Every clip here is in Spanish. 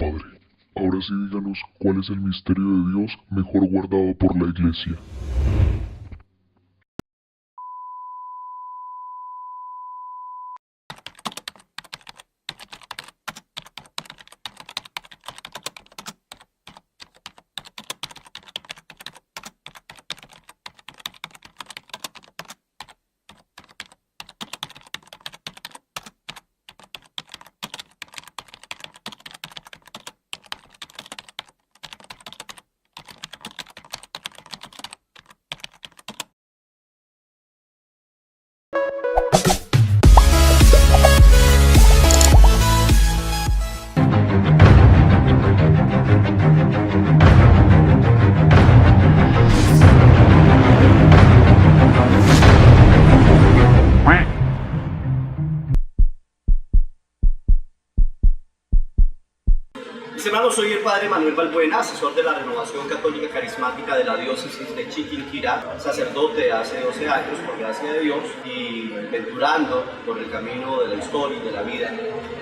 Padre. Ahora sí díganos cuál es el misterio de Dios mejor guardado por la Iglesia. Mis hermanos, soy el Padre Manuel Balbuena, asesor de la Renovación Católica Carismática de la Diócesis de Chiquinquirá, sacerdote hace 12 años, por gracia de Dios, y venturando por el camino de la historia y de la vida,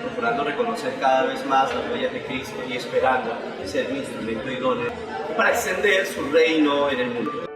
procurando reconocer cada vez más las huellas de Cristo y esperando ser un instrumento idóneo para extender su reino en el mundo.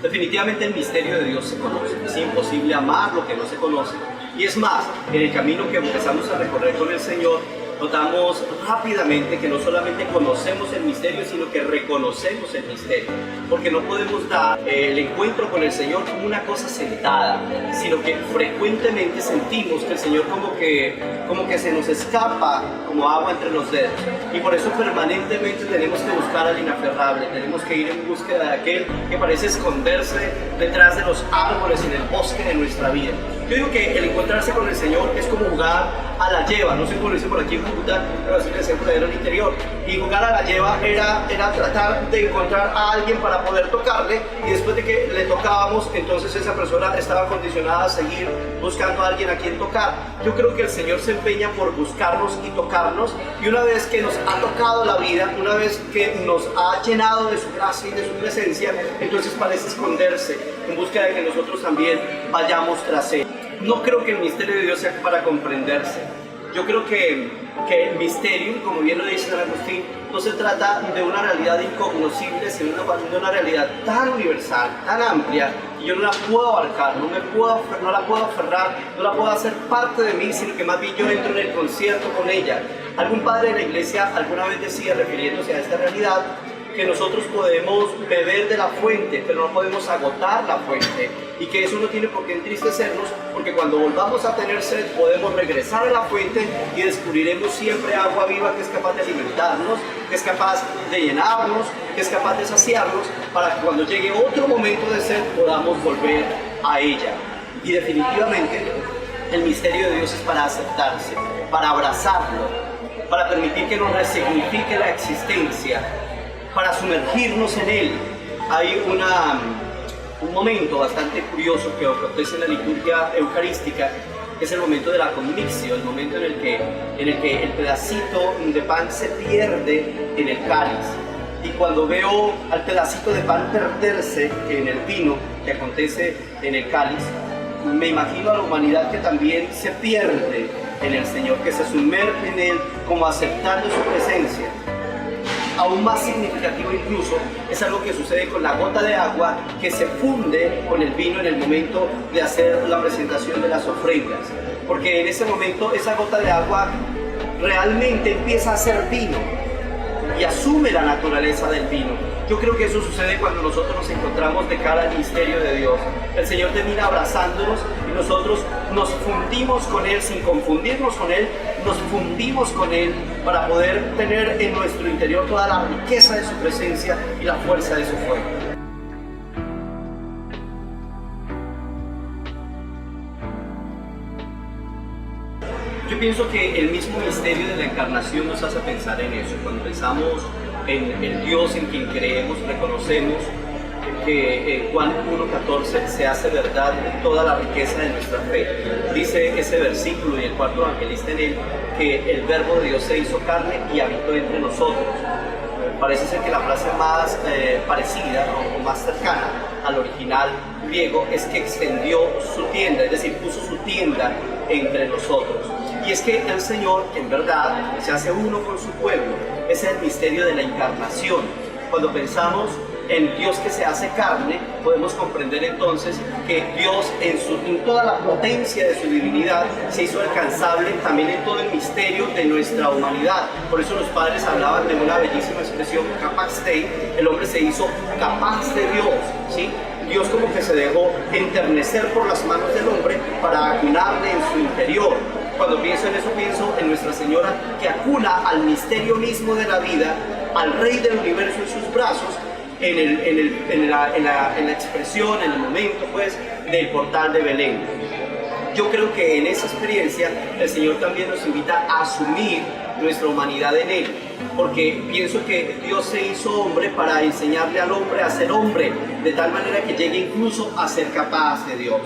Definitivamente el misterio de Dios se conoce, es imposible amar lo que no se conoce. Y es más, en el camino que empezamos a recorrer con el Señor, notamos rápidamente que no solamente conocemos el misterio, sino que reconocemos el misterio. Porque no podemos dar el encuentro con el Señor como una cosa sentada, sino que frecuentemente sentimos que el Señor como que se nos escapa como agua entre los dedos. Y por eso permanentemente tenemos que buscar al inaferrable, tenemos que ir en búsqueda de aquel que parece esconderse detrás de los árboles en el bosque de nuestra vida. Yo digo que el encontrarse con el Señor es como jugar a la lleva, no sé cómo lo dicen por aquí en Cúcuta, pero así que es por el interior. Y jugar a la lleva era tratar de encontrar a alguien para poder tocarle, y después de que le tocábamos, entonces esa persona estaba condicionada a seguir buscando a alguien a quien tocar. Yo creo que el Señor se empeña por buscarnos y tocarnos, y una vez que nos ha tocado la vida, una vez que nos ha llenado de su gracia y de su presencia, entonces parece esconderse en búsqueda de que nosotros también vayamos tras él. No creo que el misterio de Dios sea para comprenderse. Yo creo que el misterio, como bien lo dice San Agustín, no se trata de una realidad incognoscible, sino de una realidad tan universal, tan amplia, que yo no la puedo abarcar, no la puedo aferrar, no la puedo hacer parte de mí, sino que más bien yo entro en el concierto con ella. Algún padre de la iglesia alguna vez decía, refiriéndose a esta realidad, que nosotros podemos beber de la fuente, pero no podemos agotar la fuente, y que eso no tiene por qué entristecernos, porque cuando volvamos a tener sed podemos regresar a la fuente y descubriremos siempre agua viva que es capaz de alimentarnos, que es capaz de llenarnos, que es capaz de saciarnos, para que cuando llegue otro momento de sed podamos volver a ella. Y definitivamente el misterio de Dios es para aceptarse, para abrazarlo, para permitir que nos resignifique la existencia, para sumergirnos en él. Hay un momento bastante curioso que acontece en la liturgia eucarística, que es el momento de la conmixio, el momento en el que el pedacito de pan se pierde en el cáliz. Y cuando veo al pedacito de pan perderse en el vino que acontece en el cáliz, me imagino a la humanidad que también se pierde en el Señor, que se sumerge en él como aceptando su presencia. Aún más significativo incluso es algo que sucede con la gota de agua que se funde con el vino en el momento de hacer la presentación de las ofrendas, porque en ese momento esa gota de agua realmente empieza a ser vino y asume la naturaleza del vino. Yo creo que eso sucede cuando nosotros nos encontramos de cara al misterio de Dios. El Señor termina abrazándonos y nosotros nos fundimos con Él sin confundirnos con Él, nos fundimos con Él para poder tener en nuestro interior toda la riqueza de su presencia y la fuerza de su fuego. Yo pienso que el mismo misterio de la encarnación nos hace pensar en eso. Cuando pensamos en el Dios en quien creemos, reconocemos que en Juan 1:14 se hace verdad toda la riqueza de nuestra fe. Dice ese versículo, y el cuarto evangelista en él, que el verbo de Dios se hizo carne y habitó entre nosotros. Parece ser que la frase más parecida o más cercana al original griego es que extendió su tienda, es decir, puso su tienda entre nosotros. Y es que el Señor, en verdad, se hace uno con su pueblo. Ese es el misterio de la encarnación. Cuando pensamos en Dios que se hace carne, podemos comprender entonces que Dios en toda la potencia de su divinidad se hizo alcanzable también en todo el misterio de nuestra humanidad. Por eso los padres hablaban de una bellísima expresión, capax Dei, el hombre se hizo capaz de Dios, ¿sí? Dios como que se dejó enternecer por las manos del hombre para acunarle en su interior. Cuando pienso en eso, pienso en Nuestra Señora, que acuna al misterio mismo de la vida, al Rey del Universo en sus brazos, en la expresión, en el momento pues del portal de Belén. Yo creo que en esa experiencia el Señor también nos invita a asumir nuestra humanidad en Él, porque pienso que Dios se hizo hombre para enseñarle al hombre a ser hombre, de tal manera que llegue incluso a ser capaz de Dios.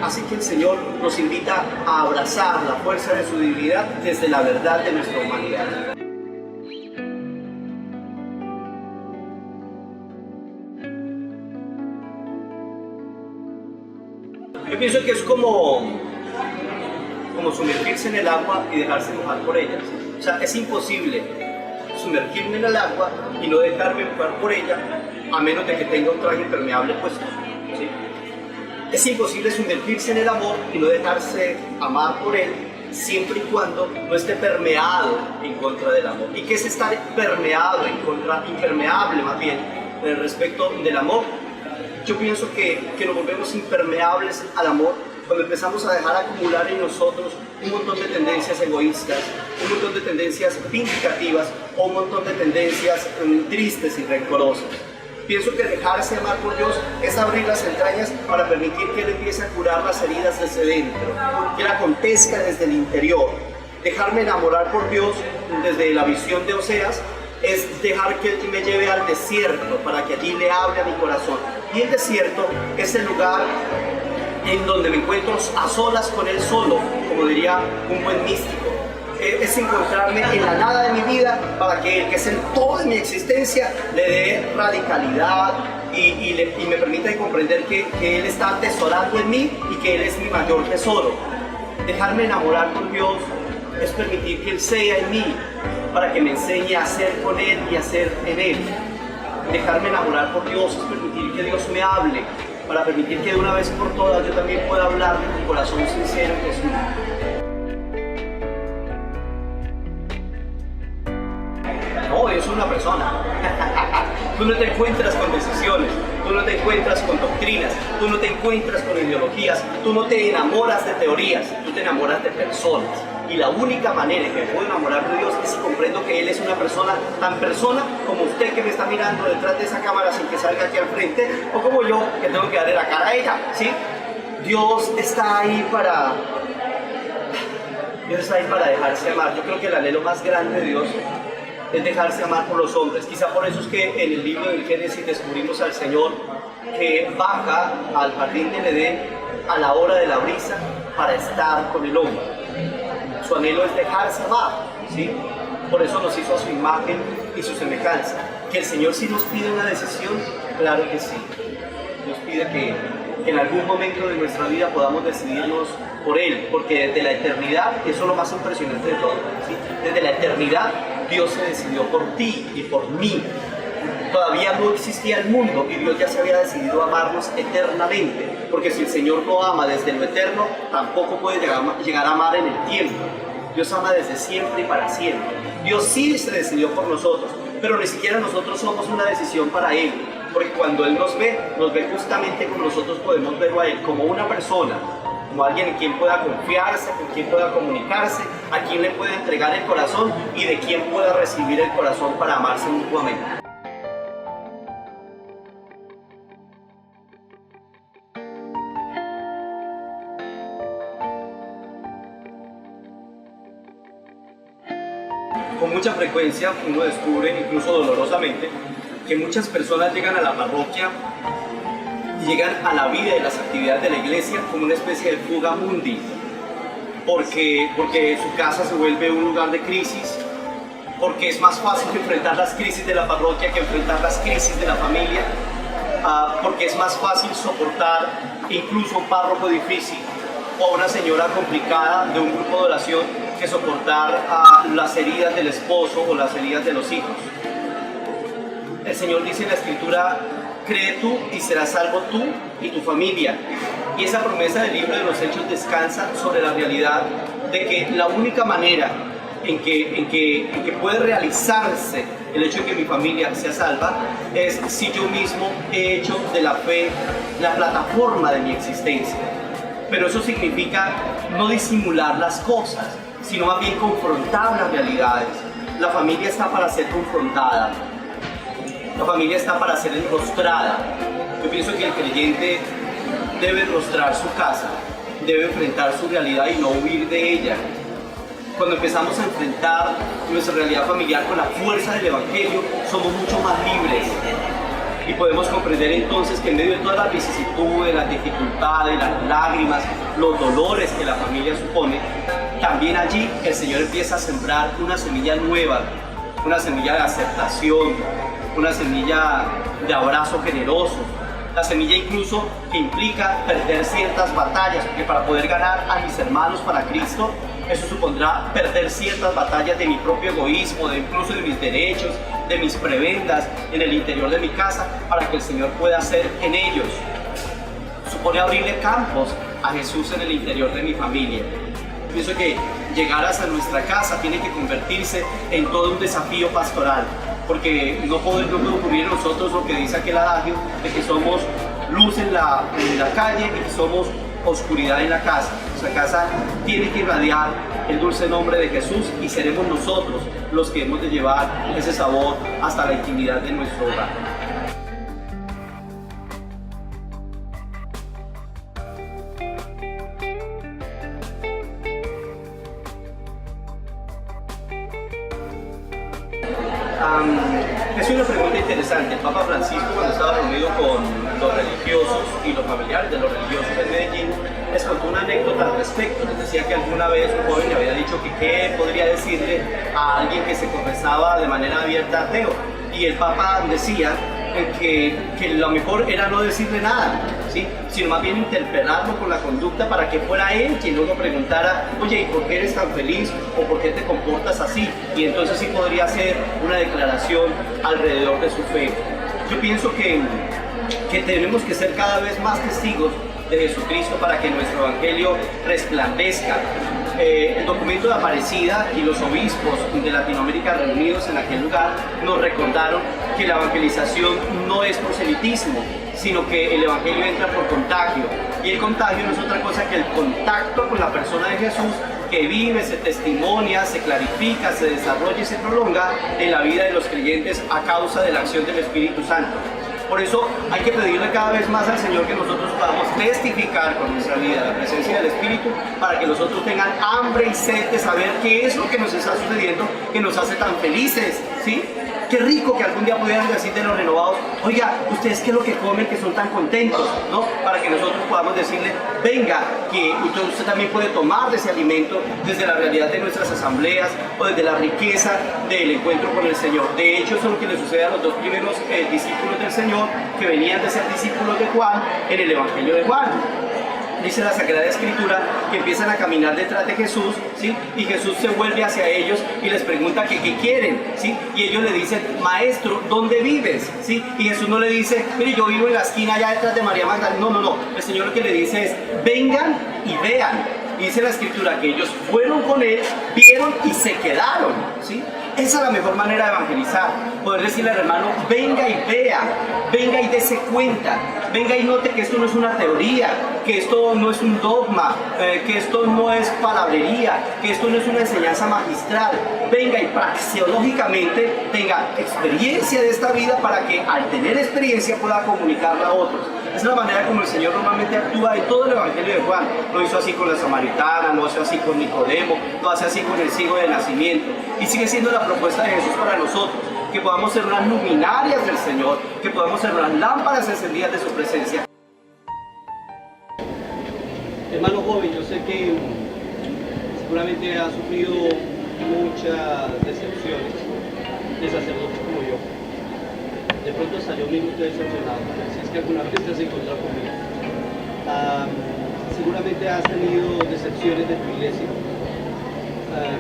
Así que el Señor nos invita a abrazar la fuerza de su divinidad desde la verdad de nuestra humanidad. Yo pienso que es como sumergirse en el agua y dejarse mojar por ella. O sea, es imposible sumergirme en el agua y no dejarme mojar por ella, a menos de que tenga un traje impermeable puesto, ¿sí? Es imposible sumergirse en el amor y no dejarse amar por él, siempre y cuando no esté permeado en contra del amor. ¿Y qué es estar permeado en contra, impermeable más bien, respecto del amor? Yo pienso que nos volvemos impermeables al amor cuando empezamos a dejar acumular en nosotros un montón de tendencias egoístas, un montón de tendencias vindicativas o un montón de tendencias tristes y rencorosas. Pienso que dejarse amar por Dios es abrir las entrañas para permitir que Él empiece a curar las heridas desde dentro, que Él acontezca desde el interior. Dejarme enamorar por Dios desde la visión de Oseas es dejar que Él me lleve al desierto para que allí le hable a mi corazón. Y el desierto es el lugar en donde me encuentro a solas con Él solo, como diría un buen místico. Es encontrarme en la nada de mi vida para que el que es el todo de mi existencia le dé radicalidad y me permita comprender que Él está atesorando en mí y que Él es mi mayor tesoro. Dejarme enamorar por Dios es permitir que Él sea en mí para que me enseñe a ser con Él y a ser en Él. Dejarme enamorar por Dios es permitir que Dios me hable, para permitir que de una vez por todas yo también pueda hablar de mi corazón sincero en Jesús. No, Dios es una persona. Tú no te encuentras con decisiones, tú no te encuentras con doctrinas, tú no te encuentras con ideologías, tú no te enamoras de teorías, tú te enamoras de personas. Y la única manera en que me puedo enamorar de Dios es si comprendo que Él es una persona, tan persona como usted que me está mirando detrás de esa cámara sin que salga aquí al frente, o como yo que tengo que darle la cara a ella, ¿sí? Dios está ahí para dejarse amar. Yo creo que el anhelo más grande de Dios es dejarse amar por los hombres. Quizá por eso es que en el libro del Génesis descubrimos al Señor que baja al jardín del Edén a la hora de la brisa para estar con el hombre. Su anhelo es dejarse amar, ¿sí? Por eso nos hizo a su imagen y su semejanza. Que el Señor sí nos pide una decisión, claro que sí. Nos pide que en algún momento de nuestra vida podamos decidirnos por Él, porque desde la eternidad, eso es lo más impresionante de todo, ¿sí? Desde la eternidad Dios se decidió por ti y por mí. Todavía no existía el mundo y Dios ya se había decidido amarnos eternamente, porque si el Señor no ama desde lo eterno, tampoco puede llegar a amar en el tiempo. Dios ama desde siempre y para siempre. Dios sí se decidió por nosotros, pero ni siquiera nosotros somos una decisión para Él, porque cuando Él nos ve justamente como nosotros podemos verlo a Él, como una persona, como alguien en quien pueda confiarse, con quien pueda comunicarse, a quien le pueda entregar el corazón y de quien pueda recibir el corazón para amarse mutuamente. Con mucha frecuencia uno descubre, incluso dolorosamente, que muchas personas llegan a la parroquia y llegan a la vida y las actividades de la iglesia como una especie de fuga mundi, porque su casa se vuelve un lugar de crisis, porque es más fácil enfrentar las crisis de la parroquia que enfrentar las crisis de la familia, porque es más fácil soportar incluso un párroco difícil o a una señora complicada de un grupo de oración que soportar las heridas del esposo o las heridas de los hijos. El Señor dice en la Escritura: cree tú y serás salvo tú y tu familia. Y esa promesa del libro de los Hechos descansa sobre la realidad de que la única manera en que puede realizarse el hecho de que mi familia sea salva es si yo mismo he hecho de la fe la plataforma de mi existencia. Pero eso significa no disimular las cosas, sino más bien confrontar las realidades. La familia está para ser confrontada. La familia está para ser enrostrada. Yo pienso que el creyente debe enrostrar su casa, debe enfrentar su realidad y no huir de ella. Cuando empezamos a enfrentar nuestra realidad familiar con la fuerza del Evangelio, somos mucho más libres. Y podemos comprender entonces que en medio de todas las vicisitudes, las dificultades, las lágrimas, los dolores que la familia supone, también allí el Señor empieza a sembrar una semilla nueva, una semilla de aceptación, una semilla de abrazo generoso, la semilla incluso que implica perder ciertas batallas, porque para poder ganar a mis hermanos para Cristo, eso supondrá perder ciertas batallas de mi propio egoísmo, incluso de mis derechos, de mis prebendas en el interior de mi casa, para que el Señor pueda hacer en ellos. Supone abrirle campos a Jesús en el interior de mi familia. Pienso que llegar hasta nuestra casa tiene que convertirse en todo un desafío pastoral, porque no puede ocurrir en nosotros lo que dice aquel adagio de que somos luz en la calle y que somos oscuridad en la casa. Nuestra casa tiene que irradiar el dulce nombre de Jesús y seremos nosotros los que hemos de llevar ese sabor hasta la intimidad de nuestro hogar. Es una pregunta interesante. El Papa Francisco, cuando estaba reunido con los religiosos y los familiares de los religiosos en Medellín, les contó una anécdota al respecto. Les decía que alguna vez un joven le había dicho que qué podría decirle a alguien que se confesaba de manera abierta ateo. Y el Papa decía que lo mejor era no decirle nada, ¿sí? Sino más bien interpelarlo con la conducta para que fuera él quien luego preguntara: oye, ¿y por qué eres tan feliz? ¿O por qué te comportas así? Y entonces sí podría hacer una declaración alrededor de su fe. Yo pienso que tenemos que ser cada vez más testigos de Jesucristo para que nuestro evangelio resplandezca. El documento de Aparecida y los obispos de Latinoamérica reunidos en aquel lugar nos recordaron que la evangelización no es proselitismo, sino que el evangelio entra por contagio. Y el contagio no es otra cosa que el contacto con la persona de Jesús, que vive, se testimonia, se clarifica, se desarrolla y se prolonga en la vida de los creyentes a causa de la acción del Espíritu Santo. Por eso hay que pedirle cada vez más al Señor que nosotros podamos testificar con nuestra vida la presencia del Espíritu, para que nosotros tengan hambre y sed de saber qué es lo que nos está sucediendo, que nos hace tan felices, ¿sí? Qué rico que algún día pudieran decir de los renovados: oiga, ¿ustedes qué es lo que comen que son tan contentos? ¿No? Para que nosotros podamos decirle: venga, que usted también puede tomar de ese alimento desde la realidad de nuestras asambleas o desde la riqueza del encuentro con el Señor. De hecho, eso es lo que le sucede a los dos primeros discípulos del Señor, que venían de ser discípulos de Juan en el Evangelio de Juan. Dice la Sagrada Escritura que empiezan a caminar detrás de Jesús, ¿sí? Y Jesús se vuelve hacia ellos y les pregunta que qué quieren, ¿sí? Y ellos le dicen: maestro, ¿dónde vives? ¿Sí? Y Jesús no le dice: mire, yo vivo en la esquina allá detrás de María Magdalena. No. El Señor lo que le dice es: vengan y vean. Y dice la Escritura que ellos fueron con él, vieron y se quedaron, ¿sí? Esa es la mejor manera de evangelizar, poder decirle al hermano: venga y vea, venga y dése cuenta, venga y note que esto no es una teoría, que esto no es un dogma, que esto no es palabrería, que esto no es una enseñanza magistral. Venga y praxeológicamente tenga experiencia de esta vida, para que al tener experiencia pueda comunicarla a otros. Esa es la manera como el Señor normalmente actúa en todo el Evangelio de Juan. Lo hizo así con la samaritana, lo hace así con Nicodemo, lo hace así con el ciego de nacimiento. Y sigue siendo la propuesta de Jesús para nosotros, que podamos ser unas luminarias del Señor, que podamos ser unas lámparas encendidas de su presencia. Hermano joven, yo sé que seguramente ha sufrido muchas decepciones de sacerdotes como yo. De pronto salió un minuto decepcionado, si es que alguna vez te has encontrado conmigo. seguramente has tenido decepciones de tu iglesia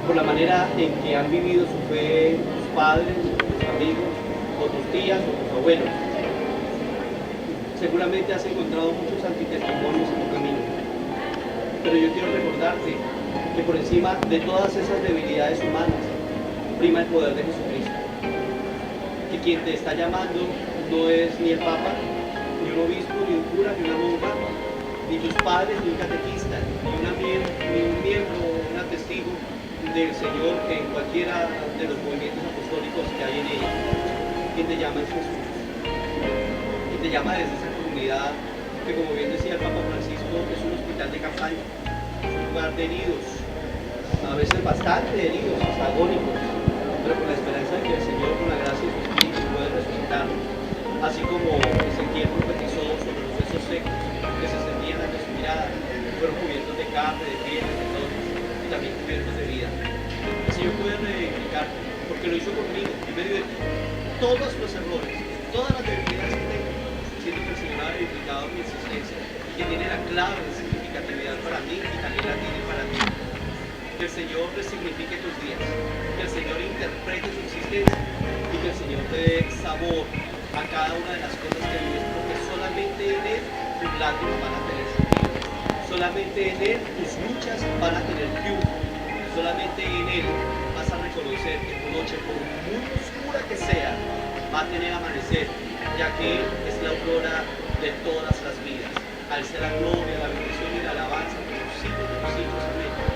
por la manera en que han vivido su fe tus padres, tus amigos, o tus tías, o tus abuelos. Seguramente has encontrado muchos antitestimonios en tu camino. Pero yo quiero recordarte que por encima de todas esas debilidades humanas prima el poder de Jesucristo. Que quien te está llamando no es ni el Papa, ni un obispo, ni un cura, ni una monja, ni tus padres, ni un catequista, ni un miembro, un testigo del Señor en cualquiera de los movimientos apostólicos que hay en ella. Quien te llama es Jesús. Quien te llama desde esa comunidad que, como bien decía el Papa Francisco, es un hospital de campaña, es un lugar de heridos, a veces bastante heridos, hasta agónicos, pero con la esperanza de que el Señor, con la gracia de su Espíritu, puede resucitarlos. Así como Ezequiel profetizó sobre los huesos secos que se extendían ante su mirada, fueron cubiertos de carne, de piel, de tendones, y también cubiertos de vida. El Señor puede reivindicarte, porque lo hizo conmigo, en medio de todos los errores, todas las debilidades que tengo, siento que el Señor ha reivindicado mi existencia, que tiene la clave de significatividad para mí y también la tiene para ti. Que el Señor resignifique tus días, que el Señor interprete tu existencia y que el Señor te dé sabor a cada una de las cosas que vives, porque solamente en Él tus lágrimas van a tener sentido, solamente en Él tus luchas van a tener triunfo, solamente en Él vas a reconocer que tu noche, por muy oscura que sea, va a tener amanecer, ya que Él es la aurora de todas las vidas. A Él sea la gloria, la bendición y la alabanza por los siglos de los siglos. Amén.